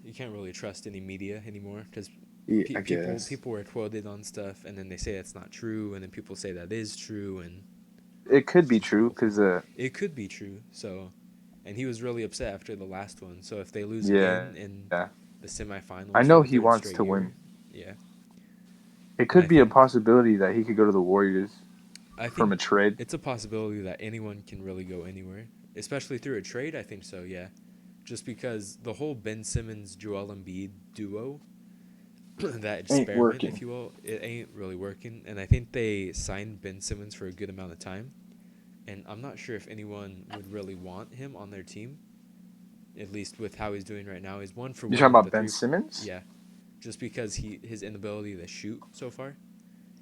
really trust any media anymore because Yeah, I guess people were quoted on stuff, and then they say it's not true, and then people say that is true, and it could it's be just the true whole thing. because It could be true. So, and he was really upset after the last one. So if they lose yeah, again in the I semifinals for know the he third wants straight to year, win. yeah, It and could be a possibility that he could go to the Warriors I from a think trade. it's a possibility that anyone can really go anywhere, especially through a trade. I think so, yeah. Just because the whole Ben Simmons Joel Embiid duo that Ain't experiment, if working. you will, it ain't really working. And I think they signed Ben Simmons for a good amount of time. And I'm not sure if anyone would really want him on their team, at least with how he's doing right now. He's 1 for 1 You talking from the about Ben three. Simmons? Yeah, just because his inability to shoot so far,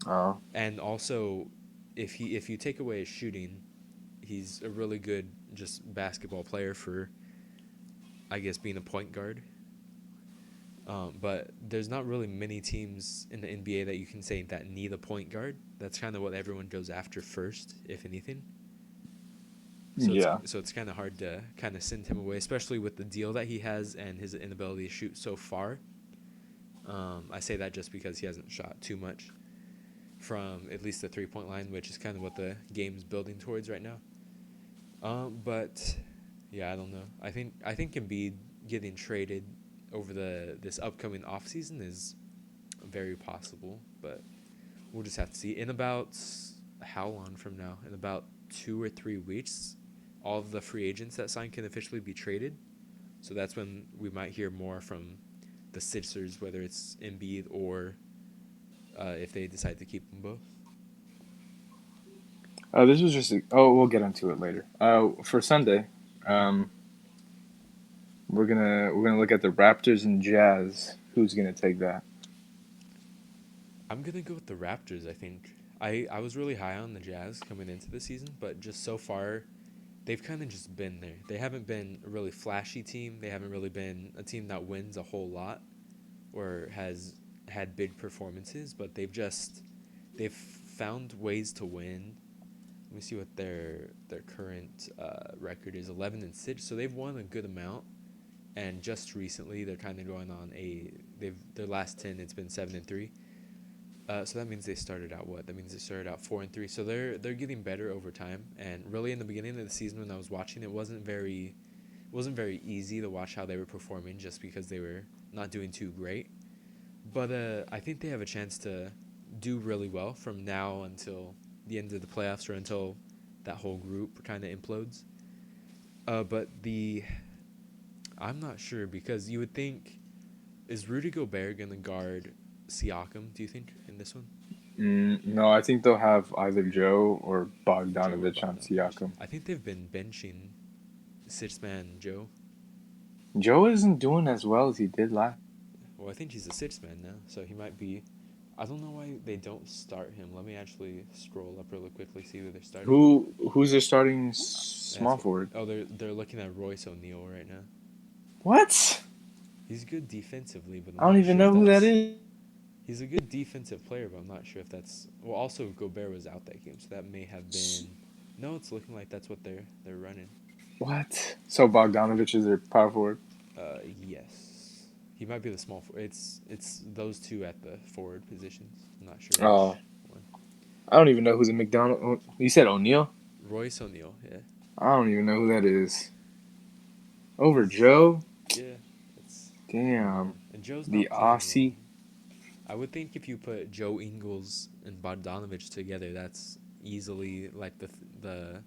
Oh, and also if you take away his shooting, he's a really good just basketball player for, I guess, being a point guard. But there's not really many teams in the NBA that you can say that need a point guard. That's kind of what everyone goes after first, if anything. yeah. So it's kind of hard to kind of send him away, especially with the deal that he has and his inability to shoot so far. I say that just because he hasn't shot too much from at least the 3 point line, which is kind of what the game's building towards right now. But yeah, I don't know. I think Embiid getting traded over the this upcoming offseason is very possible, but we'll just have to see. In about how long from now? In about 2 or 3 weeks, all of the free agents that sign can officially be traded. So that's when we might hear more from the Sixers, whether it's Embiid or if they decide to keep them both. This was just. Oh, we'll get into it later. For Sunday, um, we're gonna look at the Raptors and Jazz. Who's gonna take that? I'm gonna go with the Raptors. I think I was really high on the Jazz coming into the season, but just so far they've kind of just been there. They haven't been a really flashy team. They haven't really been a team that wins a whole lot or has had big performances, but they've found ways to win. Let me see what their current record is. 11-6. So they've won a good amount, and just recently they're kind of going on a they've their last 10. It's been 7-3. So that means they started out what? That means they started out 4-3. So they're getting better over time. And really, in the beginning of the season, when I was watching, it wasn't very easy to watch how they were performing, just because they were not doing too great. But I think they have a chance to do really well from now until the end of the playoffs, or until that whole group kind of implodes. But the I'm not sure, because you would think, is Rudy Gobert gonna guard Siakam? Do you think in this one? No, I think they'll have either Joe or Joe or Bogdanovich on Bogdanovich. Siakam. I think they've been benching six man Joe. Joe isn't doing as well as he did last. Well, I think he's a six man now, so he might be. I don't know why they don't start him. Let me actually scroll up really quickly, see who they're starting. Who's their starting That's small what. forward? Oh, they're looking at Royce O'Neal right now. What? He's good defensively, but I'm I don't not even sure if know who that that's. is. He's a good defensive player, but I'm not sure if that's. Well, also Gobert was out that game, so that may have been. No, it's looking like that's what they're running. What? So Bogdanovich is their power forward. Yes, he might be the small. It's those two at the forward positions. I'm not sure Oh, which one. I don't even know who's a McDonald. You said O'Neal. Royce O'Neal, yeah. I don't even know who that is. Over He's Joe. yeah. That's Damn. and Joe's The not playing well. Aussie. I would think if you put Joe Ingles and Bogdanovich together, that's easily like the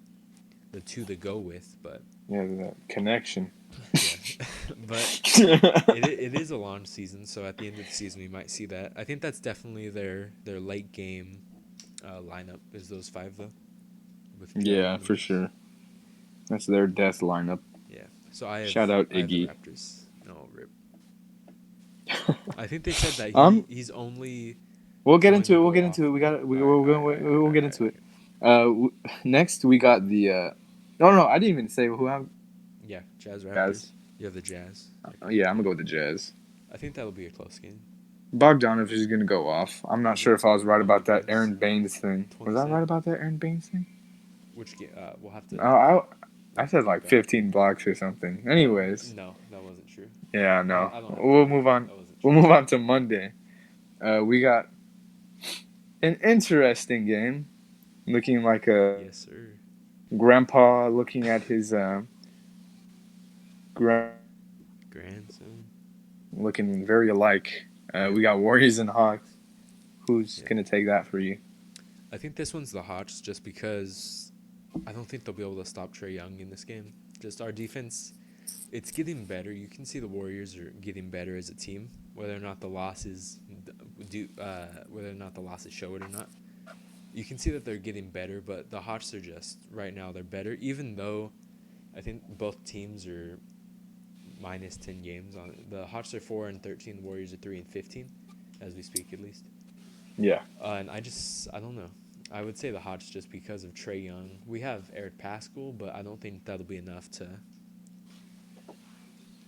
two to go with. But Yeah, the connection. yeah, but it is a long season, so at the end of the season we might see that. I think that's definitely their late game lineup is those five though, with Joe Yeah, and for Ingles. sure. That's their death lineup. Yeah. So I have Shout out I have the Iggy. Raptors. No rip. I think they said that um, he's only we'll get going into to it. We'll go get into it. off. We got. All right, all right, all right, all We'll right, get all right. into it. Okay. Next we got the. No, no, I didn't even say who I'm. Yeah, Jazz Jazz. Raptors. You have the Jazz. Okay. Yeah, I'm gonna go with the Jazz. I think that'll be a close game. Bogdanovich is gonna go off. I'm not Is sure it? if I was right How many about that points? Aaron Baines thing. Was I right 27. about that Aaron Baines thing? Which game? We'll have No, to I we'll have to said look like back. 15 blocks or something. Anyways, No, that wasn't true. yeah, I no. don't. I don't have We'll that. move on. That wasn't We'll true. move on to Monday. We got an interesting game. Looking like a Yes, sir. grandpa looking at his Grandson. looking very alike. Yep. We got Warriors and Hawks. Who's Yeah. gonna take that for you? I think this one's the Hawks, just because I don't think they'll be able to stop Trey Young in this game. Just our defense, it's getting better. You can see the Warriors are getting better as a team. Whether or not the loss is do whether or not the losses show it or not. You can see that they're getting better, but the Hawks are just right now they're better. Even though I think both teams are minus 10 games on it. The Hawks are 4-13, the Warriors are 3-15, as we speak at least. Yeah. And I don't know. I would say the Hawks just because of Trae Young. We have Eric Pascal, but I don't think that'll be enough to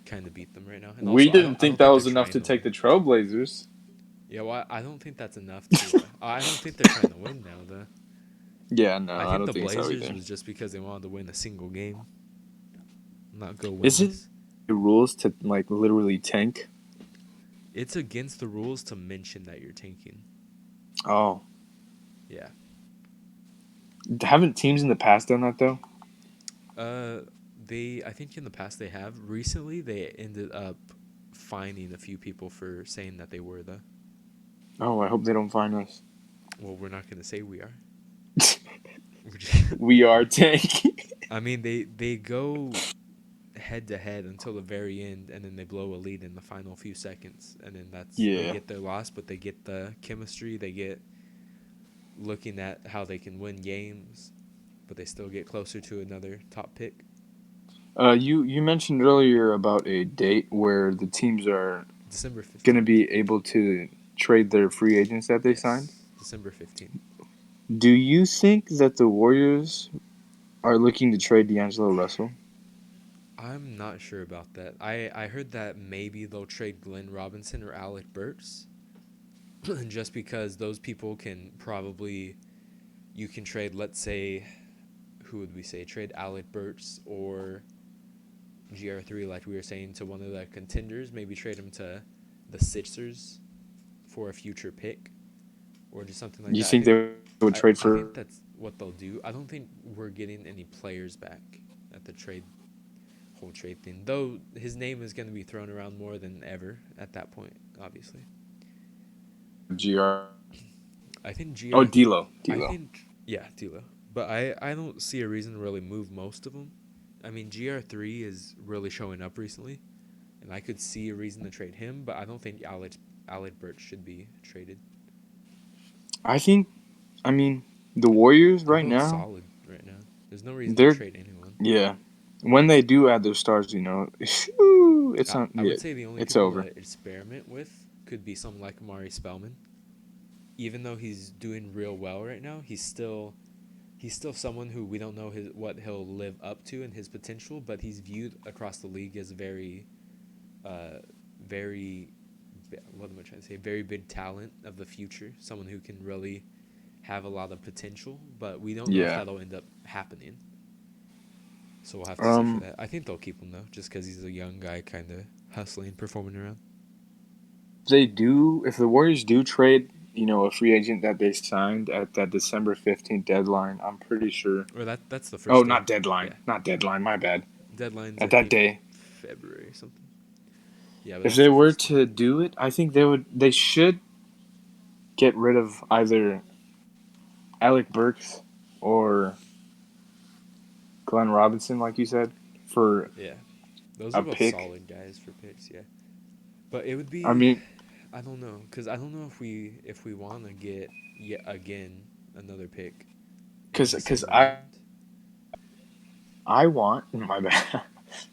kind of beat them right now. And We also, didn't I think don't that think they're was enough trying to to take win. the Trailblazers. Yeah, well, I don't think that's enough to. I don't think they're trying to win now, though. Yeah, no, I I think don't the think so Blazers either. was just because they wanted to win a single game, not go Is it winless. the rules to like literally tank? It's against the rules to mention that you're tanking. Oh, Yeah. haven't teams in the past done that though? Uh, I think in the past they have. Recently, they ended up fining a few people for saying that they were the. Oh, I hope they don't find us. Well, we're not gonna say we are. We are tank. I mean, they go head to head until the very end, and then they blow a lead in the final few seconds, and then they Yeah. get their loss, but they get the chemistry. They get looking at how they can win games, but they still get closer to another top pick. You mentioned earlier about a date where the teams are December gonna 15th. be able to trade their free agents that they signed. Yes, December 15th. Do you think that the Warriors are looking to trade D'Angelo Russell? I'm not sure about that. I heard that maybe they'll trade Glenn Robinson or Alec Burks, just because those people can probably you can trade. Let's say, who would we say trade Alec Burks or GR3, like we were saying, to one of the contenders. Maybe trade him to the Sixers for a future pick or just something like You that. think they would trade I for? think that's what they'll do. I don't think we're getting any players back at the whole trade thing. Though his name is going to be thrown around more than ever at that point, obviously. GR? I think Oh, GR. D'Lo. I D'Lo. think yeah, D'Lo. But I don't see a reason to really move most of them. I mean, GR3 is really showing up recently, and I could see a reason to trade him. But I don't think Alec Burks should be traded. I think. I mean, the Warriors They're right both now. solid right now. There's no reason to They're trade anyone. yeah. When they do add their stars, shoo, it's not. I Yeah, would say the only it's people over. to experiment with could be someone like Amari Spellman. Even though he's doing real well right now, he's still someone who we don't know what he'll live up to and his potential, but he's viewed across the league as uh, very, what am I trying to say? Very big talent of the future, someone who can really have a lot of potential, but we don't know if Yeah. that'll end up happening. So we'll have to see for Um. that. I think they'll keep him though, just because he's a young guy, kind of hustling, performing around. They do. If the Warriors do trade, a free agent that they signed at that December 15th deadline, I'm pretty sure. Or that's the Oh, first day. not deadline. Yeah, Not deadline. My bad. deadline's At I that think day. February or something. Yeah, but If that's they the were first day. to do it, I think they should get rid of either Alec Burks or Glenn Robinson, like you said, for Yeah, those are a both pick. solid guys for picks. Yeah, but it would I be mean, I don't know because I don't know if we want to get yet again another pick in the because same round. I want my bad,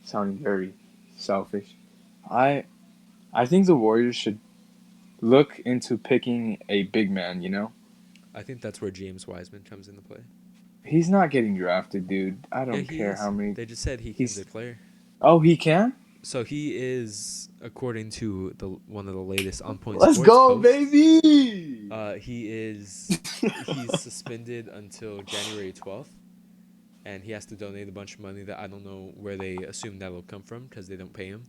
sounding very selfish. I I think the Warriors should look into picking a big man. I think that's where James Wiseman comes into play. He's not getting drafted, dude. I Yeah, don't he care is. how many. They just said he can He's declare. Oh, he can. So he is, according to the one of the latest On Point Let's Sports go, posts. baby. He's suspended until January 12th, and he has to donate a bunch of money that I don't know where they assume that'll come from because they don't pay him.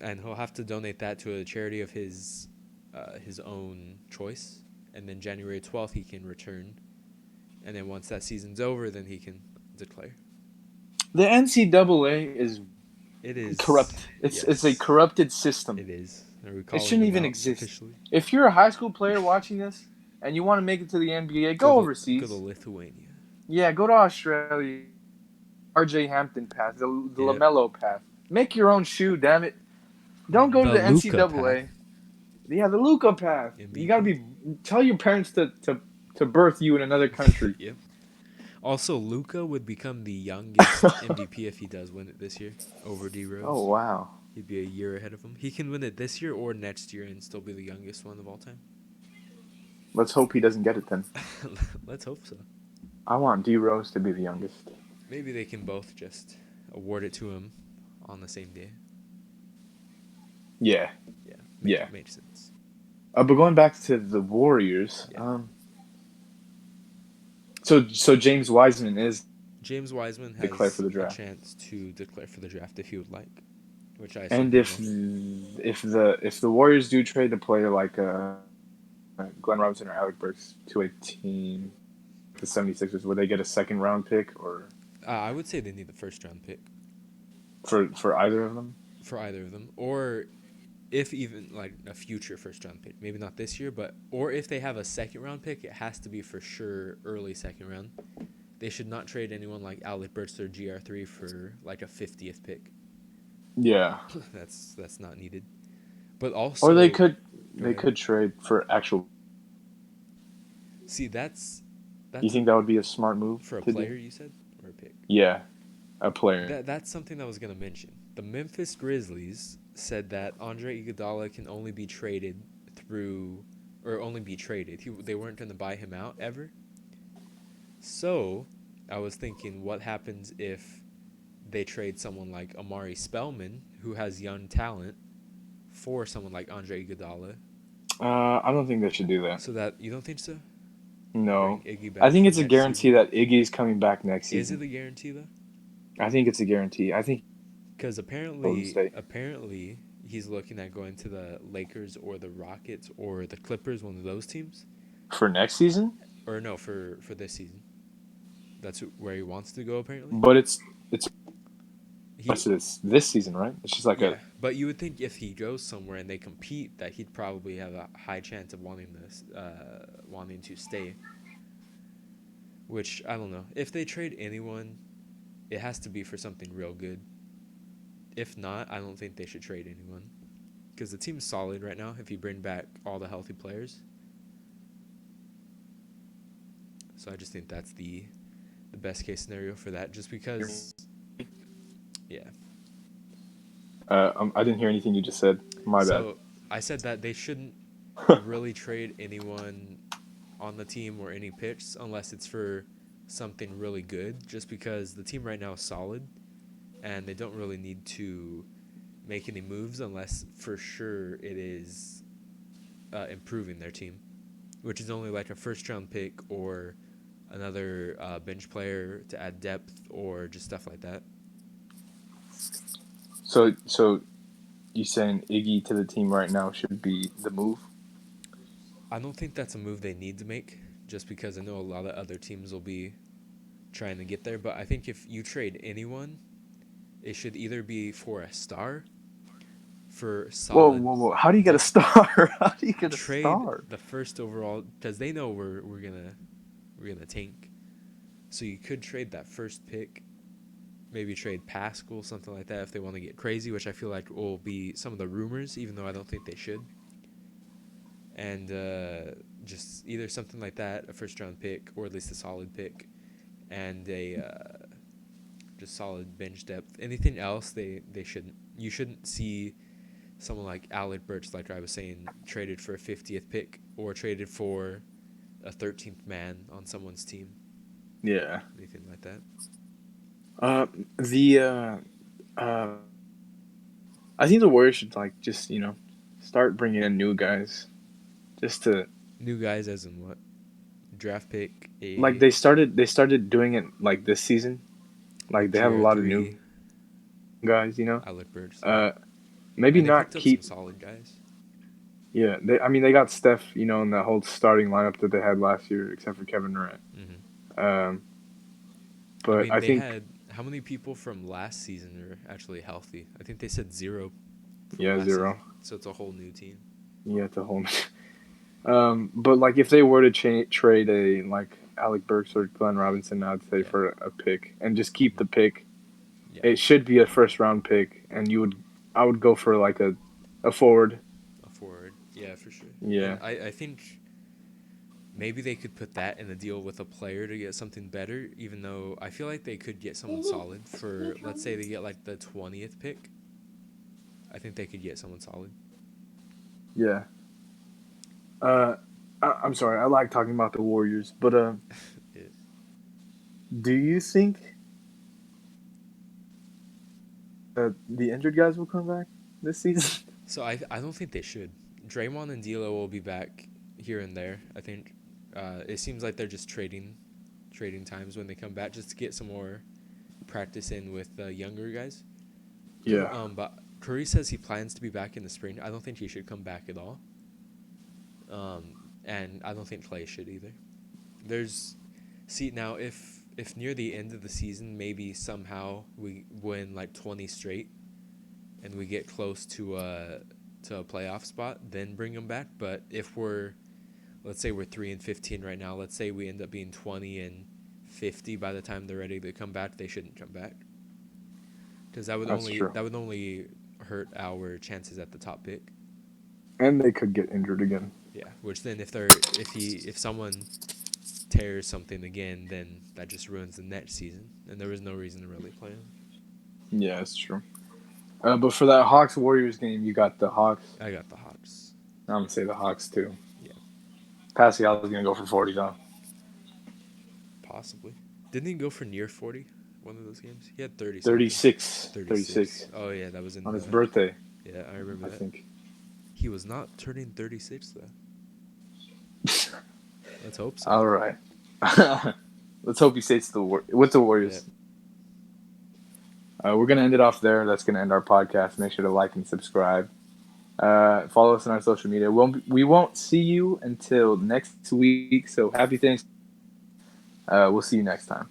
And he'll have to donate that to a charity of his own choice, and then January 12th he can return, and then once that season's over, then he can declare. The NCAA is It is, corrupt. It's a yes, corrupted system. it is. Are we It calling shouldn't him even out exist. officially? If you're a high school player watching this and you want to make it to the NBA, Go go to go to overseas. Lithuania. Yeah, go to Australia. RJ Hampton path, the Yep. Lamelo path. Make your own shoe, damn it. Don't go to The the Luka path. NCAA. Yeah, the Luka path. You gotta MVP. be. Tell your parents to birth you in another country. Yep. Also, Luka would become the youngest MVP if he does win it this year over D Oh Rose. wow. He'd be a year ahead of him. He can win it this year or next year and still be the youngest one of all time. Let's hope he doesn't get it then. Let's hope so. I want D Rose to be the youngest. Maybe they can both just award it to him on the same day. Yeah, Yeah, yeah. made sense. But going back to the Warriors, Yeah. so James Wiseman is James Wiseman declared for has the a draft, chance to declare for the draft if he would like, which I assume and he if will. the Warriors do trade a player like Glenn Robinson or Alec Burks to a team, the 76ers, would they get a second round pick or I would say they need the first round pick for either of them? for either of them, or if even like a future first round pick, maybe not this year, but or if they have a second round pick, it has to be for sure early second round. They should not trade anyone like Alec Burks or GR3 for like a 50th pick. Yeah, That's not needed. But or also, go they ahead. could trade for actual. See, You that's a think that would be a smart move for a to do? player you said or a pick. Yeah, a player. That's something I was gonna mention. The Memphis Grizzlies said that Andre Iguodala can only be traded through, or only be traded. They weren't gonna buy him out ever. So, I was thinking, what happens if they trade someone like Amari Spellman, who has young talent, for someone like Andre Iguodala? I don't think they should do that. So that you don't think so? Bring No, Iggy I back think for it's a next guarantee season. that Iggy's coming back next Is it season. a guarantee though? I think it's a guarantee. I think Because Golden apparently, State apparently, he's looking at going to the Lakers or the Rockets or the Clippers, one of those teams. for next season, Or no, for this season. That's where he wants to go. Apparently, but it's he this season, right? It's just like a yeah. But you would think if he goes somewhere and they compete, that he'd probably have a high chance of wanting this, wanting to stay. Which I don't know. If they trade anyone, it has to be for something real good. If not, I don't think they should trade anyone because the team's solid right now. If you bring back all the healthy players, so I just think that's the best case scenario for that. Just because, yeah. I didn't hear anything you just said. My bad. So I said that they shouldn't really trade anyone on the team or any picks unless it's for something really good. Just because the team right now is solid and they don't really need to make any moves unless for sure it is improving their team, which is only like a first round pick or another bench player to add depth or just stuff like that. So you saying Iggy to the team right now should be the move? I don't think that's a move they need to make just because I know a lot of other teams will be trying to get there. But I think if you trade anyone, it should either be for a star, for Whoa, solid whoa, whoa! How do you get a depth. star? How do you get a Trade star? the first overall because they know we're gonna tank. So you could trade that first pick, maybe trade Pascal, something like that, if they want to get crazy, which I feel like will be some of the rumors, even though I don't think they should. And just either something like that, a first round pick, or at least a solid pick, and a just solid bench depth. Anything else, they shouldn't. You shouldn't see someone like Alec Burks, like I was saying, traded for a 50th pick or traded for a 13th man on someone's team. Yeah. Anything like that. Uh, the uh, I think the Warriors should like just start bringing in new guys just to New guys, as in what? Draft pick like a they started doing it like this season. Like they have a lot of new GR3, guys, Alec Burks, yeah. Uh, maybe And they not picked up some keep. solid guys. Yeah, I mean they got Steph, in that whole starting lineup that they had last year, except for Kevin Durant. hmm Um, I but mean, I they think had how many people from last season are actually healthy? I think they said zero from yeah, last zero. season. So it's a whole new team. Yeah, it's a whole. But like if they were to trade a like Alec Burks or Glenn Robinson, I'd say Yeah. for a pick and just keep hmm the pick. Yeah. It should be a first round pick, and I would go for like a forward. A forward. Yeah, for sure. Yeah. And I think maybe they could put that in a deal with a player to get something better, even though I feel like they could get someone solid for, let's say they get like the 20th pick. I think they could get someone solid. Yeah. Uh, I'm sorry. I like talking about the Warriors, but Yeah. do you think the injured guys will come back this season? So I don't think they should. Draymond and D'Lo will be back here and there. I think it seems like they're just trading times when they come back just to get some more practice in with the younger guys. Yeah. But Curry says he plans to be back in the spring. I don't think he should come back at all. And I don't think Clay should either. There's see now if near the end of the season maybe somehow we win like 20 straight and we get close to a playoff spot, then bring them back. But if we're let's say we're 3-15 right now, let's say we end up being 20-50 by the time they're ready to come back, they shouldn't come back because That's true. that would only hurt our chances at the top pick. And they could get injured again. Yeah, which then if someone tears something again, then that just ruins the next season, and there was no reason to really play him. Yeah, it's true. But for that Hawks Warriors game, you got the Hawks. I got the Hawks. I'm gonna say the Hawks too. Yeah, Pascal's gonna go for 40 though. possibly. Didn't he go for near 40 one of those games? He had 30 something. 36. 36. Oh yeah, that was in On his the birthday, yeah, I remember I that. think. He was not turning 36 though. Let's hope so. All right. Let's hope he stays with the Yeah. Warriors. We're gonna end it off there. That's gonna end our podcast. Make sure to like and subscribe. Follow us on our social media. We won't see you until next week. So happy Thanksgiving. We'll see you next time.